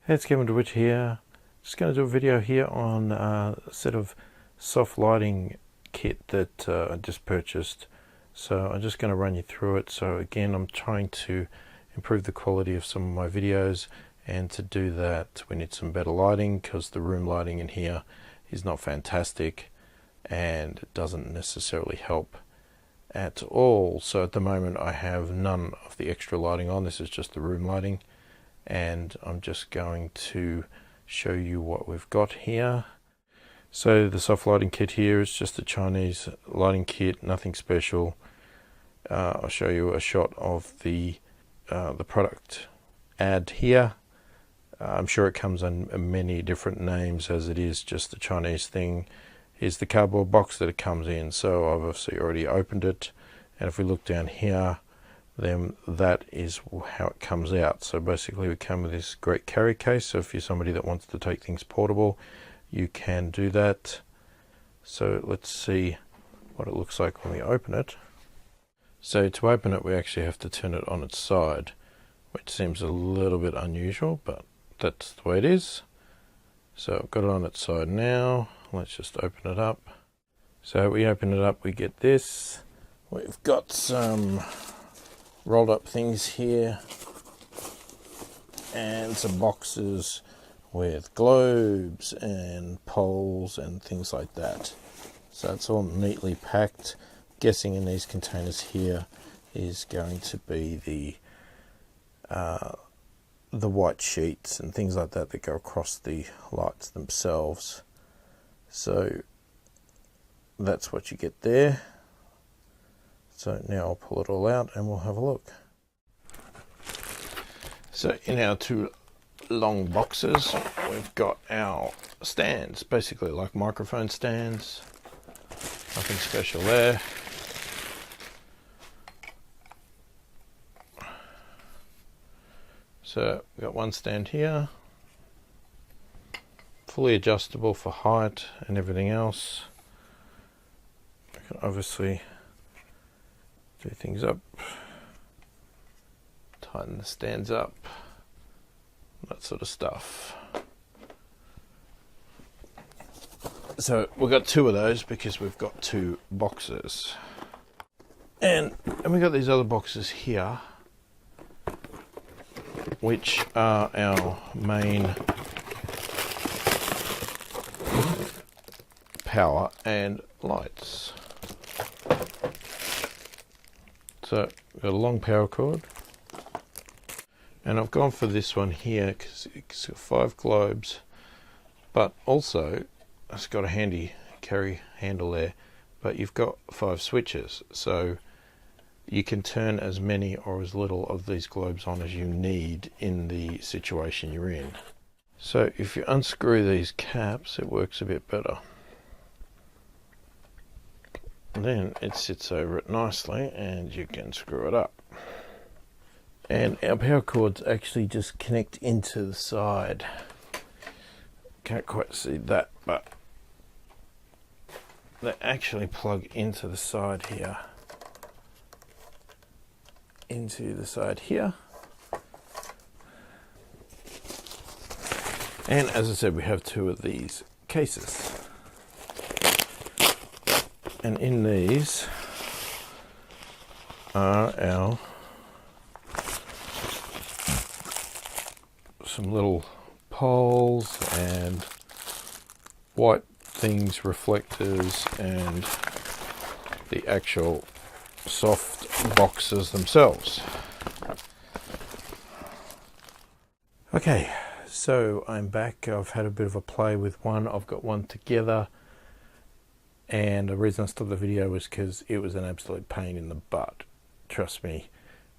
Hey, it's Kevin DeWitt here. Just going to do a video here on a set of soft lighting kit that I just purchased. So I'm just going to run you through it. So again, I'm trying to improve the quality of some of my videos, and to do that we need some better lighting because the room lighting in here is not fantastic and it doesn't necessarily help at all. So at the moment I have none of the extra lighting on. This is just the room lighting, and I'm just going to show you what we've got here. So the soft lighting kit here is just a Chinese lighting kit, nothing special. I'll show you a shot of the product ad here. I'm sure it comes in many different names, as it is just a Chinese thing. Here's the cardboard box that it comes in. So I've obviously already opened it, and if we look down here, then that is how it comes out. So basically we come with this great carry case, so if you're somebody that wants to take things portable, you can do that. So let's see what it looks like when we open it. So to open it, we actually have to turn it on its side, which seems a little bit unusual, but that's the way it is. So I've got it on its side now. Let's just open it up. So we open it up, we get this. We've got some rolled up things here and some boxes with globes and poles and things like that. So it's all neatly packed. Guessing in these containers here is going to be the white sheets and things like that that go across the lights themselves. So that's what you get there. So now I'll pull it all out and we'll have a look. So in our two long boxes, we've got our stands, basically like microphone stands. Nothing special there. So we've got one stand here, fully adjustable for height and everything else. I can obviously do things up, tighten the stands up, that sort of stuff. So we've got two of those because we've got two boxes, and we've got these other boxes here, which are our main power and lights. So we've got a long power cord, and I've gone for this one here because it's got 5 globes, but also it's got a handy carry handle there, but you've got 5 switches, so you can turn as many or as little of these globes on as you need in the situation you're in. So if you unscrew these caps, it works a bit better. Then it sits over it nicely and you can screw it up. And our power cords actually just connect into the side. Can't quite see that, but they actually plug into the side here. Into the side here. And as I said, we have 2 of these cases. And in these are our some little poles and white things, reflectors, and the actual soft boxes themselves. Okay, so I'm back. I've had a bit of a play with one. I've got one together, and the reason I stopped the video was because it was an absolute pain in the butt, trust me.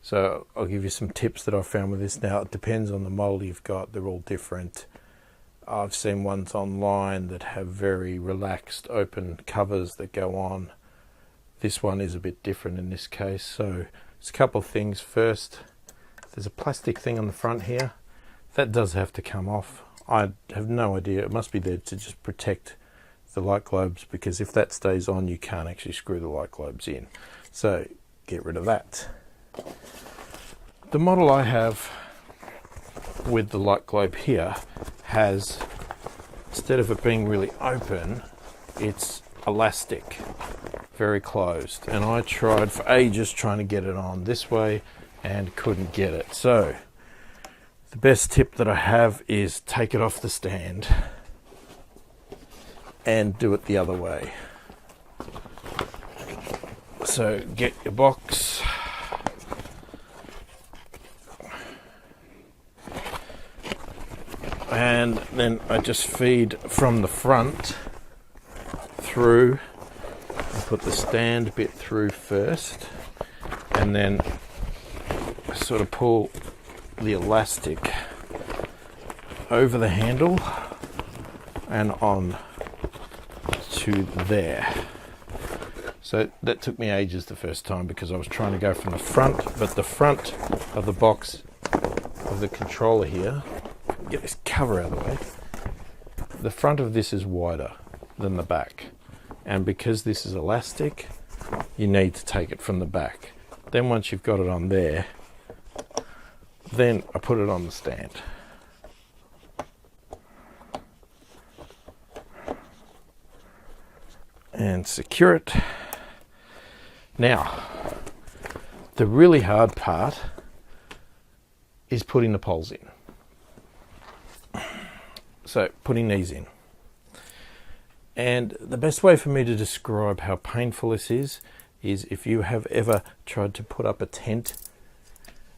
So I'll give you some tips that I've found with this. Now it depends on the model you've got, they're all different. I've seen ones online that have very relaxed open covers that go on. This one is a bit different in this case. So there's a couple of things. First, there's a plastic thing on the front here. That does have to come off. I have no idea. It must be there to just protect the light globes, because if that stays on, you can't actually screw the light globes in. So get rid of that. The model I have with the light globe here has, instead of it being really open, it's elastic, very closed. And I tried for ages trying to get it on this way and couldn't get it. So the best tip that I have is take it off the stand and do it the other way. So get your box, and then I just feed from the front through. I put the stand bit through first, and then sort of pull the elastic over the handle and on to there. So that took me ages the first time because I was trying to go from the front, but the front of the box of the controller here, get this cover out of the way, the front of this is wider than the back, and because this is elastic, you need to take it from the back. Then once you've got it on there, then I put it on the stand. And secure it. Now, the really hard part is putting the poles in. So, putting these in. And the best way for me to describe how painful this is if you have ever tried to put up a tent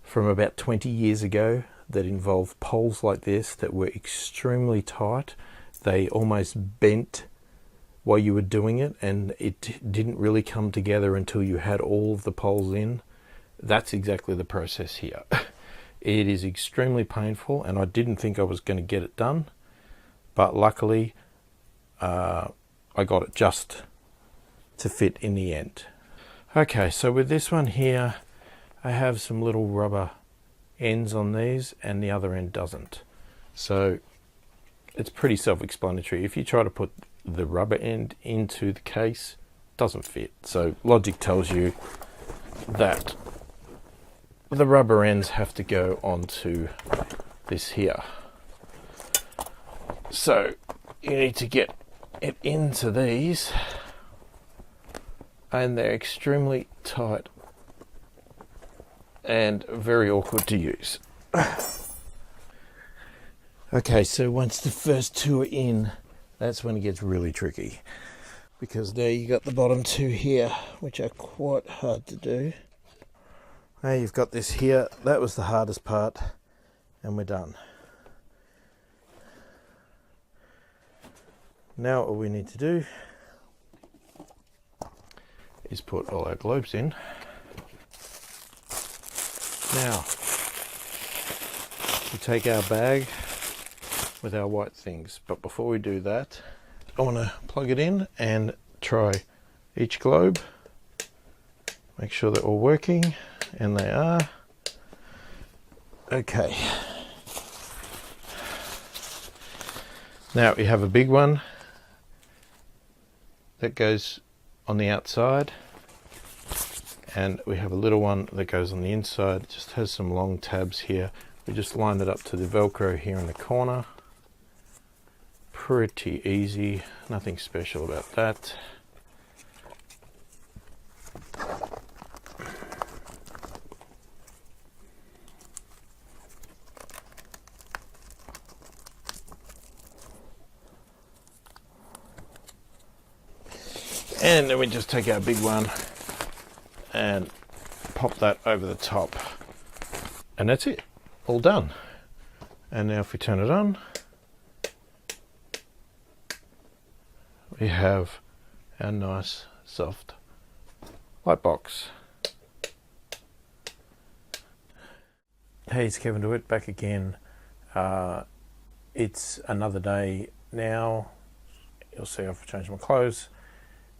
from about 20 years ago that involved poles like this that were extremely tight. They almost bent while you were doing it, and it didn't really come together until you had all of the poles in. That's exactly the process here. It is extremely painful, and I didn't think I was going to get it done, but luckily I got it just to fit in the end. Okay, so with this one here, I have some little rubber ends on these and the other end doesn't. So it's pretty self-explanatory. If you try to put the rubber end into the case, it doesn't fit. So logic tells you that the rubber ends have to go onto this here. So you need to get it into these, and they're extremely tight and very awkward to use. Okay, so once the first two are in, that's when it gets really tricky, because there you got the bottom two here, which are quite hard to do. Now you've got this here, that was the hardest part, and we're done. Now all we need to do is put all our globes in. Now, we take our bag with our white things, but before we do that, I want to plug it in and try each globe, make sure they're all working, and they are. Okay. Now we have a big one that goes on the outside, and we have a little one that goes on the inside. It just has some long tabs here. We just line it up to the Velcro here in the corner. Pretty easy, nothing special about that. And then we just take our big one and pop that over the top, and that's it, all done. And now if we turn it on, we have our nice soft light box. Hey, it's Kevin DeWitt back again. It's another day now. You'll see I've changed my clothes.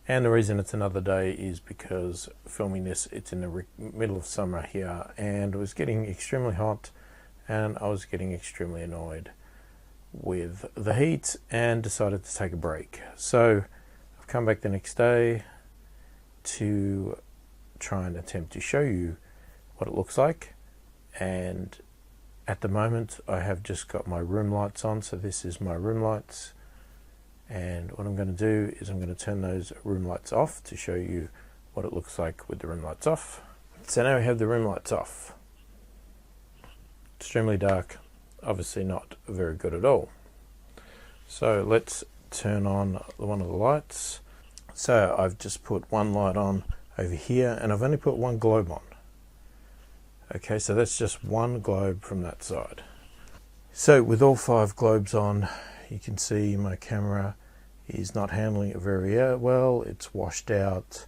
And the reason it's another day is because filming this, it's in the middle of summer here, and it was getting extremely hot, and I was getting extremely annoyed with the heat and decided to take a break. So I've come back the next day to try and attempt to show you what it looks like, and At the moment I have just got my room lights on, so this is my room lights, and what I'm going to do is I'm going to turn those room lights off to show you what it looks like with the room lights off. So now we have the room lights off. Extremely dark, obviously not very good at all. So let's turn on one of the lights. So I've just put one light on over here, and I've only put one globe on. Okay, so that's just one globe from that side. So with all 5 globes on, you can see my camera is not handling it very well. It's washed out,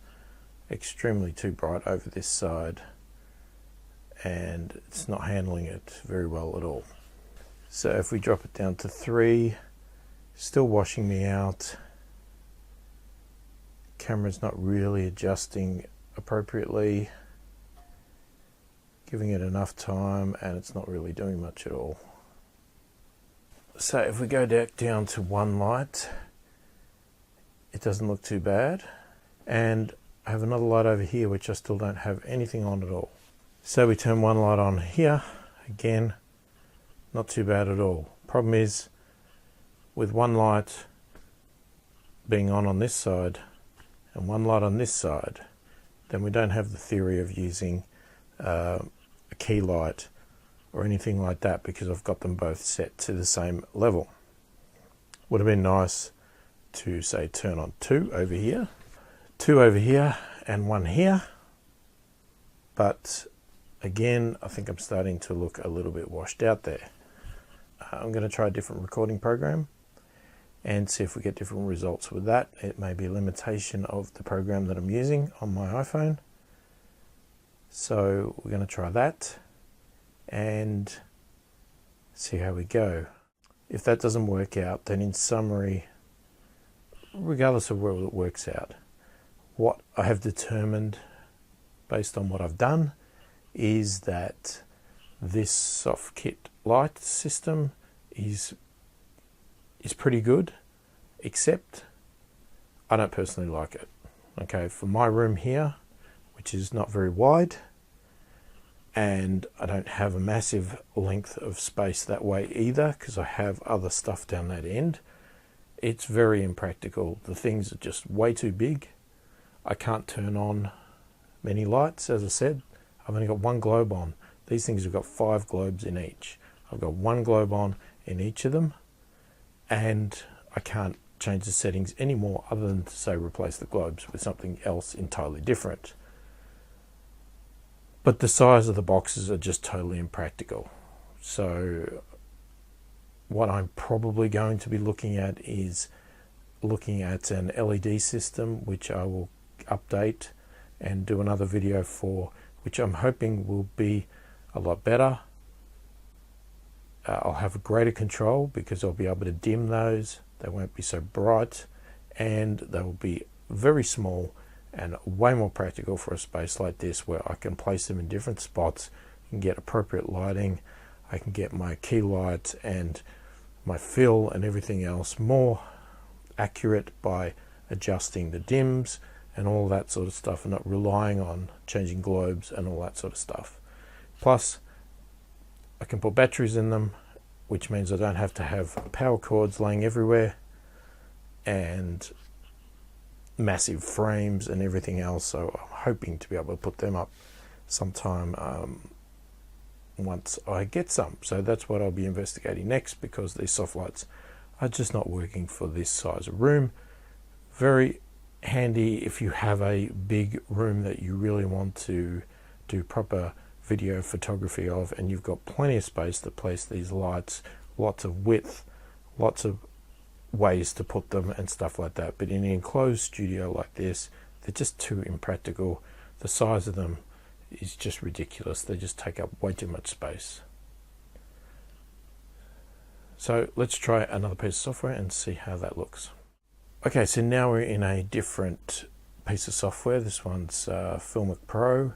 extremely too bright over this side, and it's not handling it very well at all. So if we drop it down to 3, still washing me out. Camera's not really adjusting appropriately, giving it enough time, and it's not really doing much at all. So if we go down to 1 light, it doesn't look too bad, and I have another light over here which I still don't have anything on at all. So we turn 1 light on here, again, not too bad at all. Problem is, with 1 light being on this side and 1 light on this side, then we don't have the theory of using a key light or anything like that, because I've got them both set to the same level. Would have been nice to say turn on 2 over here, 2 over here, and 1 here, but again I think I'm starting to look a little bit washed out there. I'm going to try a different recording program and see if we get different results with that. It may be a limitation of the program that I'm using on my iPhone. So we're going to try that and see how we go. If that doesn't work out, then in summary, regardless of where it works out, what I have determined based on what I've done is that this soft kit light system is pretty good, except I don't personally like it. Okay, for my room here, which is not very wide, and I don't have a massive length of space that way either, because I have other stuff down that end, it's very impractical. The things are just way too big. I can't turn on many lights. As I said, I've only got 1 globe on. These things have got 5 globes in each. I've got 1 globe on in each of them, and I can't change the settings anymore other than to say replace the globes with something else entirely different. But the size of the boxes are just totally impractical. So what I'm probably going to be looking at is looking at an LED system, which I will update and do another video for, which I'm hoping will be a lot better. I'll have a greater control because I'll be able to dim those. They won't be so bright, and they will be very small and way more practical for a space like this, where I can place them in different spots and get appropriate lighting. I can get my key light and my fill and everything else more accurate by adjusting the dims and all that sort of stuff, and not relying on changing globes and all that sort of stuff. Plus, I can put batteries in them, which means I don't have to have power cords laying everywhere and massive frames and everything else. So I'm hoping to be able to put them up sometime once I get some. So that's what I'll be investigating next, because these soft lights are just not working for this size of room. Very handy if you have a big room that you really want to do proper video photography of, and you've got plenty of space to place these lights, lots of width, lots of ways to put them and stuff like that. But in an enclosed studio like this, they're just too impractical. The size of them is just ridiculous. They just take up way too much space. So let's try another piece of software and see how that looks. Okay, so now we're in a different piece of software. This one's Filmic Pro,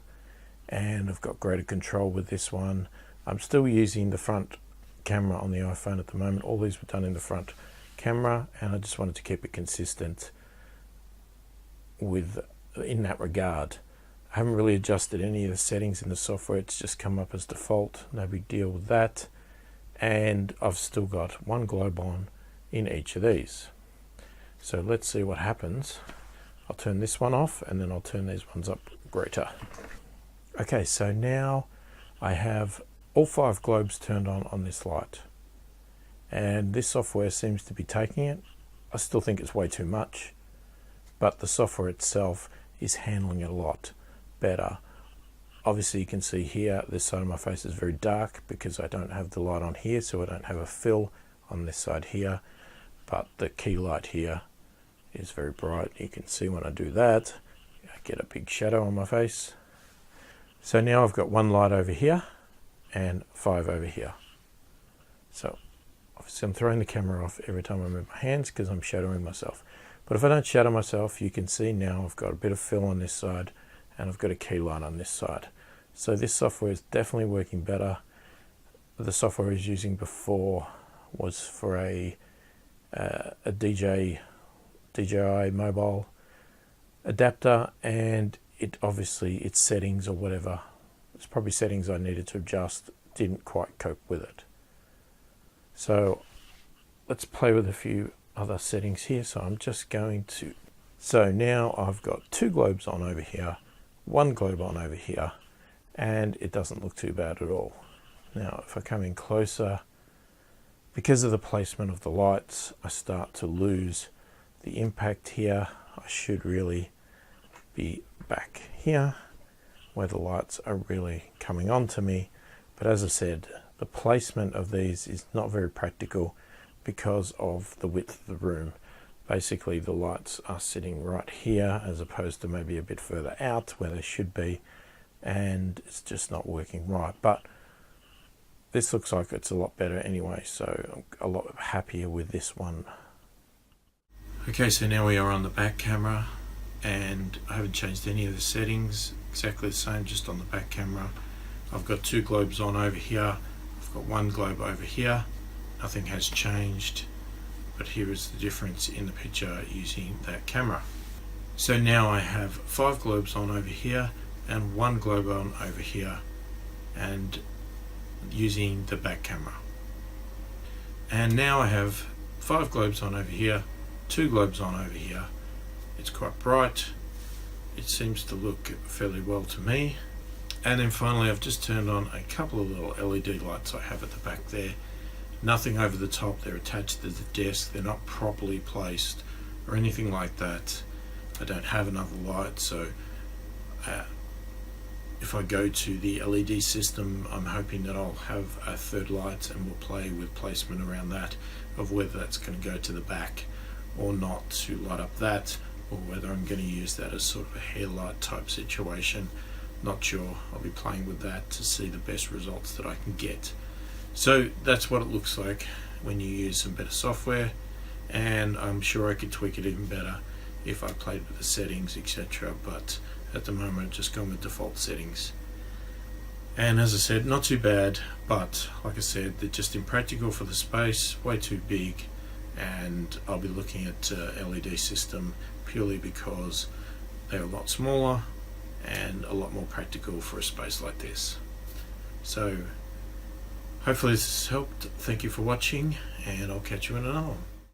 and I've got greater control with this one. I'm still using the front camera on the iPhone at the moment. All these were done in the front camera, and I just wanted to keep it consistent with in that regard. I haven't really adjusted any of the settings in the software, it's just come up as default, no big deal with that. And I've still got one globe on in each of these. So let's see what happens. I'll turn this one off and then I'll turn these ones up greater. Okay, so now I have all 5 globes turned on this light. And this software seems to be taking it. I still think it's way too much, but the software itself is handling it a lot better. Obviously you can see here this side of my face is very dark because I don't have the light on here, so I don't have a fill on this side here, but the key light here is very bright. You can see when I do that I get a big shadow on my face. So now I've got 1 light over here and 5 over here. So obviously I'm throwing the camera off every time I move my hands because I'm shadowing myself, but if I don't shadow myself, you can see now I've got a bit of fill on this side and I've got a key light on this side. So this software is definitely working better. The software I was using before was for a DJI mobile adapter, and it obviously its settings or whatever, it's probably settings I needed to adjust, didn't quite cope with it. So let's play with a few other settings here. So I'm just going to, so now I've got 2 globes on over here, 1 globe on over here, and it doesn't look too bad at all. Now if I come in closer, because of the placement of the lights, I start to lose the impact here. I should really be back here where the lights are really coming on to me, but as I said, the placement of these is not very practical because of the width of the room. Basically the lights are sitting right here as opposed to maybe a bit further out where they should be, and it's just not working right. But this looks like it's a lot better anyway, so I'm a lot happier with this one. Okay, so now we are on the back camera and I haven't changed any of the settings, exactly the same, just on the back camera. I've got 2 globes on over here, I've got 1 globe over here, nothing has changed, but here is the difference in the picture using that camera. So now I have 5 globes on over here and 1 globe on over here, and using the back camera. And now I have 5 globes on over here, 2 globes on over here. It's quite bright, it seems to look fairly well to me. And then finally I've just turned on a couple of little LED lights I have at the back there. Nothing over the top, they're attached to the desk, they're not properly placed or anything like that. I don't have another light, so if I go to the LED system, I'm hoping that I'll have a 3rd light and we'll play with placement around that, of whether that's going to go to the back or not to light up that, or whether I'm going to use that as sort of a hair light type situation. Not sure. I'll be playing with that to see the best results that I can get. So that's what it looks like when you use some better software, and I'm sure I could tweak it even better if I played with the settings, etc. But at the moment I've just gone with default settings. And as I said, not too bad, but like I said, they're just impractical for the space, way too big, and I'll be looking at LED system purely because they're a lot smaller and a lot more practical for a space like this. So hopefully this has helped. Thank you for watching, and I'll catch you in another one.